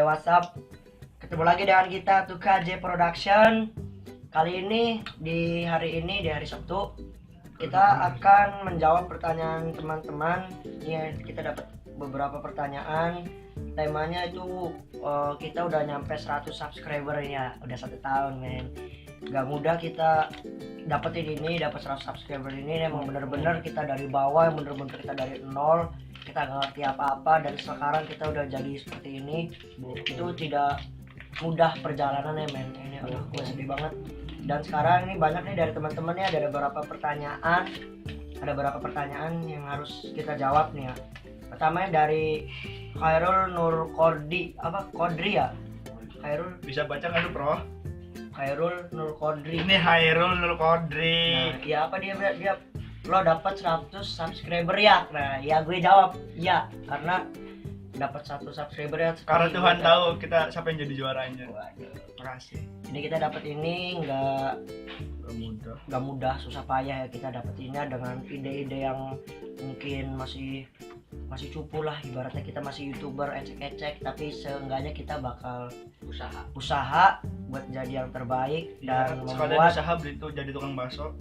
WhatsApp. Ketemu lagi dengan kita tuh KJ Production. Kali ini di hari Sabtu kita akan menjawab pertanyaan teman-teman. Ini kita dapat beberapa pertanyaan. Temanya itu kita udah nyampe 100 subscriber ya, udah 1 tahun men. Gak mudah kita dapetin ini, dapat 100 subscriber ini. Emang bener-bener kita dari bawah, bener-bener kita dari nol. Kita gak ngerti apa-apa dan sekarang kita udah jadi seperti ini. Itu tidak mudah perjalanannya men. Ini aduh gue sedih banget. Dan sekarang ini banyak nih dari teman-temannya, ada beberapa pertanyaan yang harus kita jawab nih ya. Pertamanya dari Khairul Nur Kodri ya? Khairul bisa baca nggak lu bro? Khairul Nur Kodri. Ini Khairul Nur Kodri. Nah, ya apa dia lo dapat 100 subscriber ya? Nah, ya gue jawab ya karena dapat 1 subscriber ya. Karena Tuhan tahu kita siapa yang jadi juaranya. Waduh. Makasih. Ini kita dapat ini nggak mudah, susah payah ya kita dapat ini dengan ide-ide yang mungkin masih cupu lah, ibaratnya kita masih YouTuber ecek-ecek, tapi seenggaknya kita bakal usaha buat jadi yang terbaik dan membuat usaha jadi tukang bakso.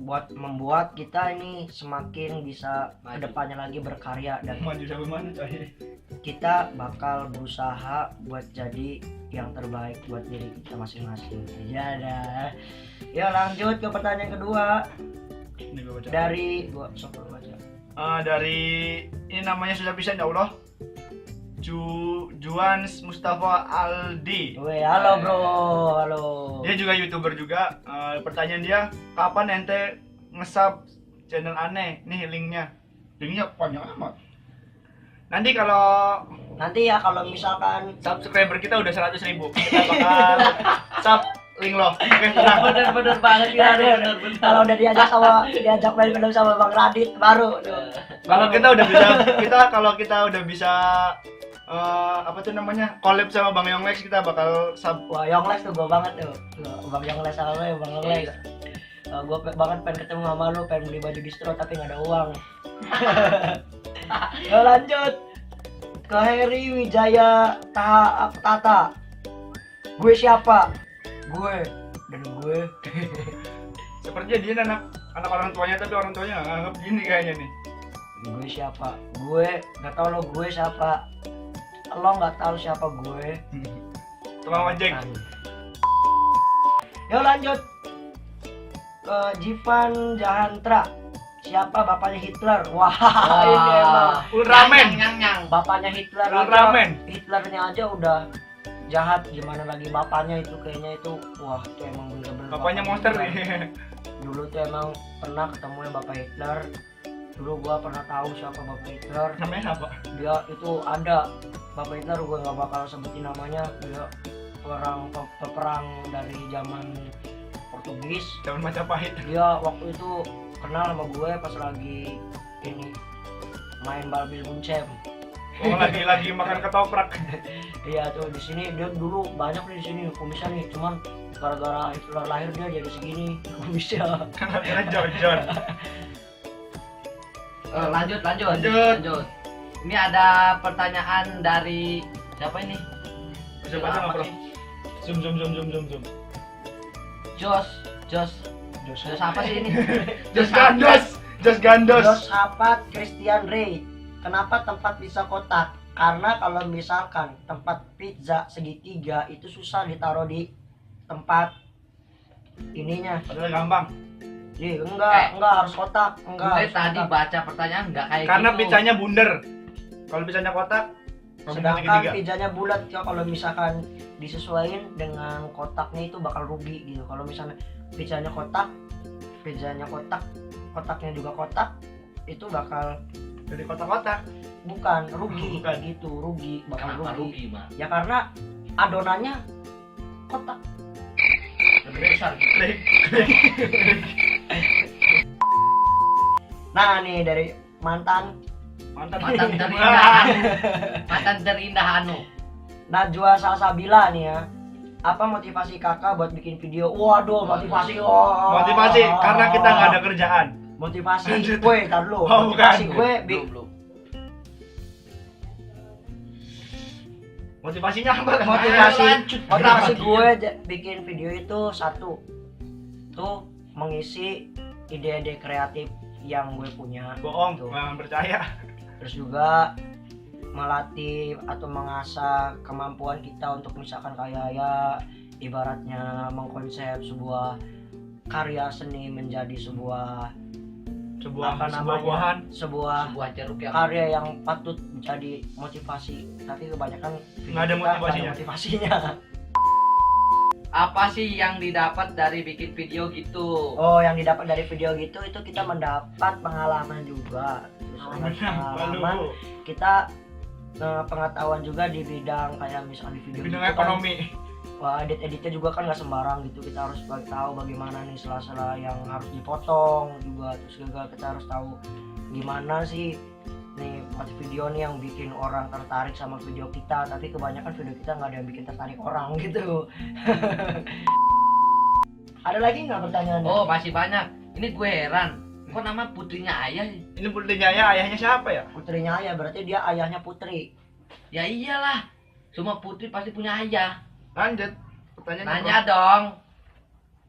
Buat membuat kita ini semakin bisa kedepannya lagi berkarya dan maju sampai mana coy? Kita bakal berusaha buat jadi yang terbaik buat diri kita masing-masing. Ya dah. Ya lanjut ke pertanyaan kedua. Ini gua baca. Dari gua sok baca. Dari ini namanya sudah bisa ya Allah. Juan Mustafa Aldi. Weh, halo bro, halo. Dia juga YouTuber juga. Pertanyaan dia, kapan ente nge-sub channel aneh? Nih linknya panjang amat. Nanti kalau misalkan subscriber kita udah 100.000, kita bakal sub link lo. Oke, tenang. Bener banget ya. Kalau udah diajak main film sama Bang Radit baru. Kalau kita udah bisa collab sama Bang Yonglex, kita bakal sub. Wah, Yonglex tuh gue banget tuh. Bang Yonglex sama lo ya, Bang Yonglex. Gue banget pengen ketemu sama lo, pengen beli baju distro tapi nggak ada uang. Yo lanjut ke Heri Wijaya Tata. Gue siapa? Gue. Sepertinya dia anak orang tuanya, tapi orang tuanya nggak nganggap gini kayaknya nih. Gue siapa? Gue nggak tahu lo gue siapa. Lo nggak tahu siapa gue. Tukang ojek. Yo lanjut ke Jivan Jahantra. Siapa bapaknya Hitler? Wah, ini emang Ultraman. Bapaknya Hitler. Ultraman. Hitlernya aja udah jahat, gimana lagi bapaknya itu kayaknya itu. Wah, itu emang bener-bener bapaknya monster nih. Dulu tuh emang pernah ketemu yang bapak Hitler. Dulu gua pernah tahu siapa bapak Hitler. Namanya apa? Dia itu ada bapak Hitler, gua nggak bakal sebutin namanya. Dia peperang dari zaman Portugis, zaman Majapahit. Dia waktu itu kenal sama gue pas lagi ini main Balbil Muncem. Oh, lagi makan ketoprak. Iya tuh di sini dia dulu banyak nih di sini kumisnya nih, cuman gara-gara Hitler lahir dia jadi segini kumisnya. Karena John. Lanjut. Ini ada pertanyaan dari siapa ini? Bisa baca nggak bro? Zoom. Jos apa sih ini? Jos Gandos. Jos Hapat Christian Ray. Kenapa tempat bisa kotak? Karena kalau misalkan tempat pizza segitiga itu susah ditaruh di tempat ininya. Padahal gampang. Iya, enggak harus kotak. Gue tadi baca pertanyaan enggak kayak karena gitu. pizzanya bundar. Kalau pizzanya kotak, sedangkan pizzanya bulat ya, kalau misalkan disesuaikan dengan kotaknya itu bakal rugi gitu. Kalau misalnya pizzanya kotaknya juga kotak, itu bakal jadi kotak-kotak. Bukan rugi. Bakal Kenapa rugi. Bang? Ya karena adonannya kotak. Lebih besar gitu. Nah nih dari mantan terindah Anu. Najwa Salsabila nih ya. Apa motivasi kakak buat bikin video? Waduh, motivasi. Motivasi karena kita nggak ada kerjaan. Motivasi gue, tar dulu. Oh, Motivasi bukan. gue Motivasinya apa? Motivasi gue bikin video itu satu tuh mengisi ide-ide kreatif yang gue punya. Bohong, Tuh. jangan percaya. Terus juga melatih atau mengasah kemampuan kita untuk misalkan kayak ya ibaratnya mengkonsep sebuah karya seni menjadi sebuah apa namanya, sebuah jeruk yang karya yang patut menjadi motivasi, tapi kebanyakan Nggak ada kita motivasinya. motivasinya. apa sih yang didapat dari bikin video gitu? Oh, yang didapat dari video gitu itu kita mendapat pengalaman juga. Terus dengan pengalaman kita pengetahuan juga di bidang kayak misalnya di video Bidang gitu kan, ekonomi. wah editnya juga kan nggak sembarang gitu, kita harus tahu bagaimana nih sela-sela yang harus dipotong juga, terus juga kita harus tahu gimana sih nih buat video nih yang bikin orang tertarik sama video kita, tapi kebanyakan video kita nggak ada yang bikin tertarik orang gitu. Ada lagi nggak pertanyaannya? Oh, masih banyak. Ini gue heran. Kok nama putrinya Ayah sih? Ini putrinya ayahnya siapa ya? Putrinya ayah, berarti dia ayahnya putri. Ya iyalah. Semua putri pasti punya ayah. Lanjut. Pertanyaan Nanya dong.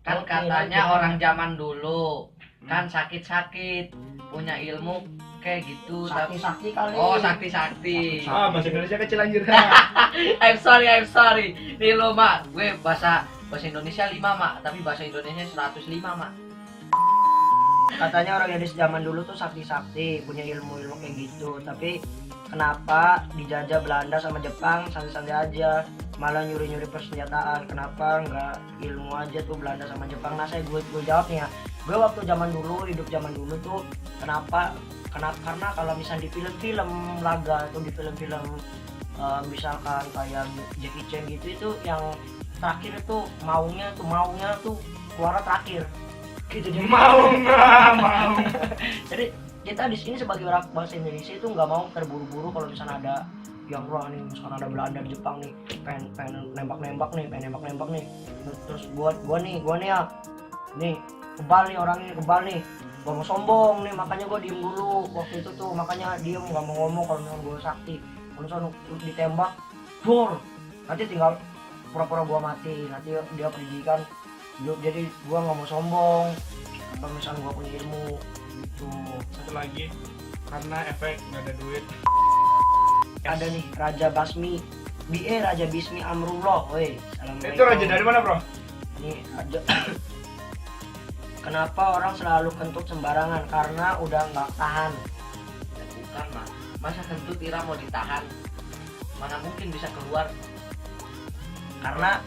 Kan Oke, katanya lanjut. orang zaman dulu kan sakit-sakit, punya ilmu kayak gitu. Sakti kali. Oh, sakti-sakti. bahasa Indonesia kecil anjir. I'm sorry. Nih lo, Mak. Gue bahasa Indonesia 5, Mak. Tapi bahasa Indonesia 105, Mak. Katanya orang Indonesia zaman dulu tuh sakti punya ilmu kayak gitu, tapi kenapa dijajah Belanda sama Jepang santai-santai aja, malah nyuri-nyuri persenjataan? Kenapa nggak ilmu aja tuh Belanda sama Jepang? Nah, gue jawab nih ya, gue waktu hidup zaman dulu tuh kenapa karena kalau misalnya di film-film laga atau di film-film misalkan kayak Jackie Chan gitu, itu yang terakhir itu maunya tuh keluar terakhir gitu. Jadi mau. jadi kita di sini sebagai orang bangsa Indonesia itu nggak mau terburu-buru kalau misalnya ada yang wah nih misalkan ada Belanda Jepang nih pengen nembak nih, terus gua nih ya nih kebal nih gua mau sombong nih, makanya gua diem dulu waktu itu tuh, makanya diem nggak mau ngomong kalau misalnya gua sakti. Kalau misalnya ditembak bor, nanti tinggal pura-pura gua mati, nanti dia pendidikan. Jadi gua nggak mau sombong kalau misalnya gua punya ilmu gitu. Satu lagi, karena efek nggak ada duit. Ada nih Raja Basmi Raja Bismi Amrullah, woi. Itu raja dari mana, bro? Ini raja. Kenapa orang selalu kentut sembarangan? Karena udah nggak tahan. Ya, bukan, Mak. Masa kentut Ira mau ditahan? Mana mungkin bisa keluar? Karena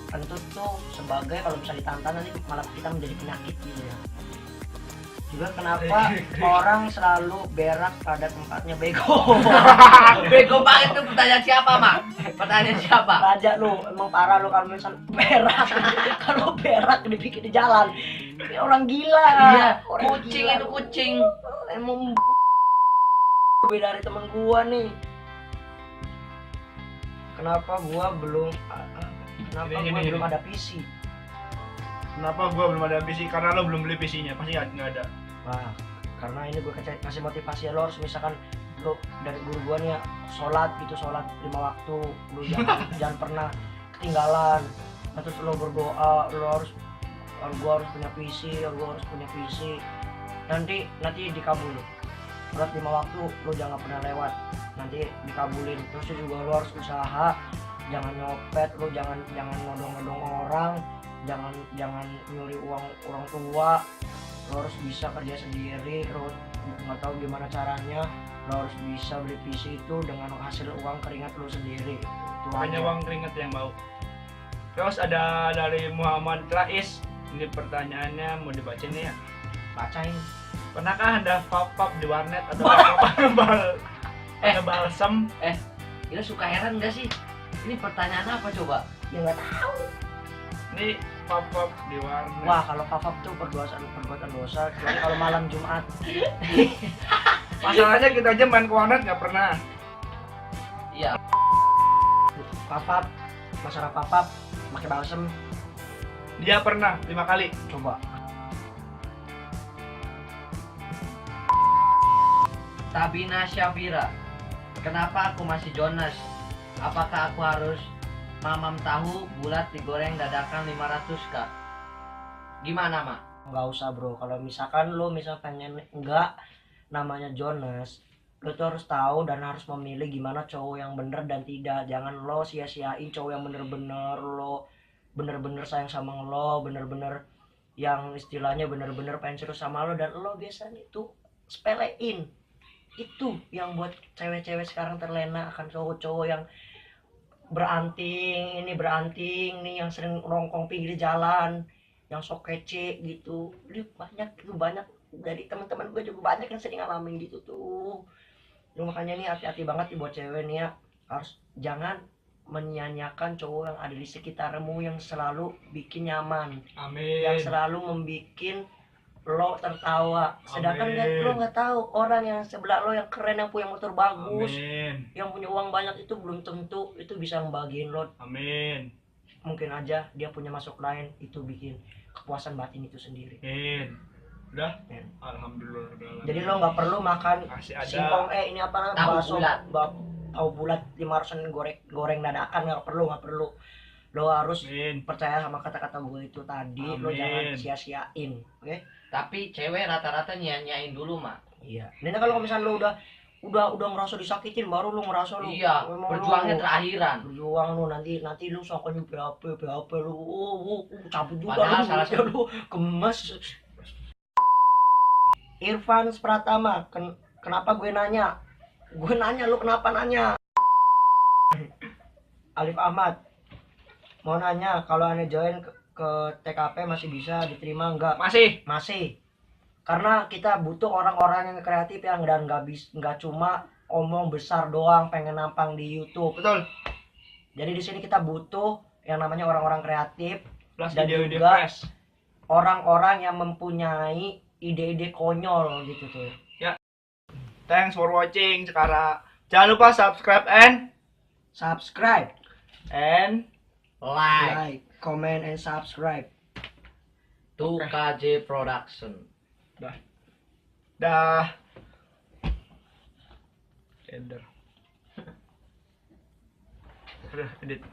kentut tuh sebagai kalau misalnya ditahan nanti malah kita menjadi penyakit gitu ya. Juga kenapa orang selalu berak pada tempatnya bego? Bego banget tuh, pertanyaan siapa, Mak? Pertanyaan siapa? Raja lu, emang parah lu kalau misalnya berak. Kalau berak dipikir di jalan. Ini orang gila. Iya, Orang kucing gila. itu kucing. Emang beda dari temen gua nih. Kenapa gua belum Gini. belum ada PC? Kenapa gua belum ada PC? Karena lo belum beli PC-nya, pasti nggak ada. Wah, karena ini gue kasih motivasi lo harus misalkan lo dari guru gua nih ya, sholat 5 waktu, lo jangan pernah ketinggalan. Nah, terus lo berdoa, gua harus punya PC, nanti dikabul. Sholat 5 waktu lo jangan pernah lewat, nanti dikabulin. Terus juga lo harus usaha, jangan nyopet, lo jangan nodong orang, jangan nyuri uang orang tua. Lo harus bisa kerja sendiri, lo nggak tahu gimana caranya, lo harus bisa beli PC itu dengan hasil uang keringat lo sendiri. Itu Hanya aja. uang keringet yang bau. Terus ada dari Muhammad Rais. Ini pertanyaannya mau dibacain nih ya. Bacain. Pernahkah ada pop-up di warnet atau ada balsam? Ira suka heran nggak sih? Ini pertanyaan apa coba? Ya nggak tahu. Ini pop-up di warnet. Wah, kalau pop-up tuh perbuatan dosa, kecuali kalau malam Jumat. Masalahnya kita aja main ke warnet nggak pernah. Iya. Pop-up, masalah pop-up pakai balsem, Dia pernah 5 kali. coba. Sabina Syafira. Kenapa aku masih Jonas? Apakah aku harus mamam tahu bulat digoreng dadakan 500 kak? Gimana mak? Nggak usah bro, kalau misalkan lo pengen enggak namanya Jonas, lo tuh harus tahu dan harus memilih gimana cowok yang bener dan tidak. Jangan lo sia-siain cowok yang bener-bener lo bener-bener sayang sama lo, bener-bener yang istilahnya bener-bener pengen serius sama lo, dan lo biasanya tuh sepelein. Itu yang buat cewek-cewek sekarang terlena akan cowok-cowok yang beranting nih, yang sering nongkrong pinggir jalan, yang sok kece gitu. Banyak dari teman-teman gue juga banyak yang sering ngalamin gitu tuh. Makanya nih hati-hati banget nih buat cewek nih ya, harus jangan menyanyiakan cowok yang ada di sekitarmu yang selalu bikin nyaman, yang Amin. selalu membikin lo tertawa, sedangkan Amin. lo nggak tahu orang yang sebelah lo yang keren, yang punya motor bagus, Amin. yang punya uang banyak, itu belum tentu itu bisa ngebahagiain lo. Amin. Mungkin aja dia punya masuk lain, itu bikin kepuasan batin itu sendiri. Amin. Udah? Ya. Alhamdulillah. Jadi lo nggak perlu makan Masih ada. singkong, ini apa namanya, Tahu bakso, bulat. tahu bulat 500-an goreng dadakan. Nggak perlu. Lo harus Amin. percaya sama kata-kata gue itu tadi. Lo Amin. jangan sia-siain, oke? Tapi cewek rata-rata nyanyain dulu mak. Iya. Ini kalau misalnya lo udah ngerasa disakitin, baru lo ngerasa lo Iya, emang berjuangnya lo terakhiran. berjuang lo, nanti lu sangkanya BAP lu, cabut juga Padahal lu, salah satu- lu kemas. Irfan Pratama, kenapa gue nanya? Gue nanya, lu kenapa nanya? Alif Ahmad, mau nanya kalau aneh join ke TKP masih bisa diterima nggak? Masih. Karena kita butuh orang-orang yang kreatif yang dan nggak cuma omong besar doang pengen nampang di YouTube. Betul. Jadi di sini kita butuh yang namanya orang-orang kreatif Plus dan ide-ide juga fresh. orang-orang yang mempunyai ide-ide konyol gitu tuh. Thanks for watching sekarang. Jangan lupa subscribe Subscribe, and Like comment, and subscribe. to Oke. KJ Production. dah. Ender. Udah, edit.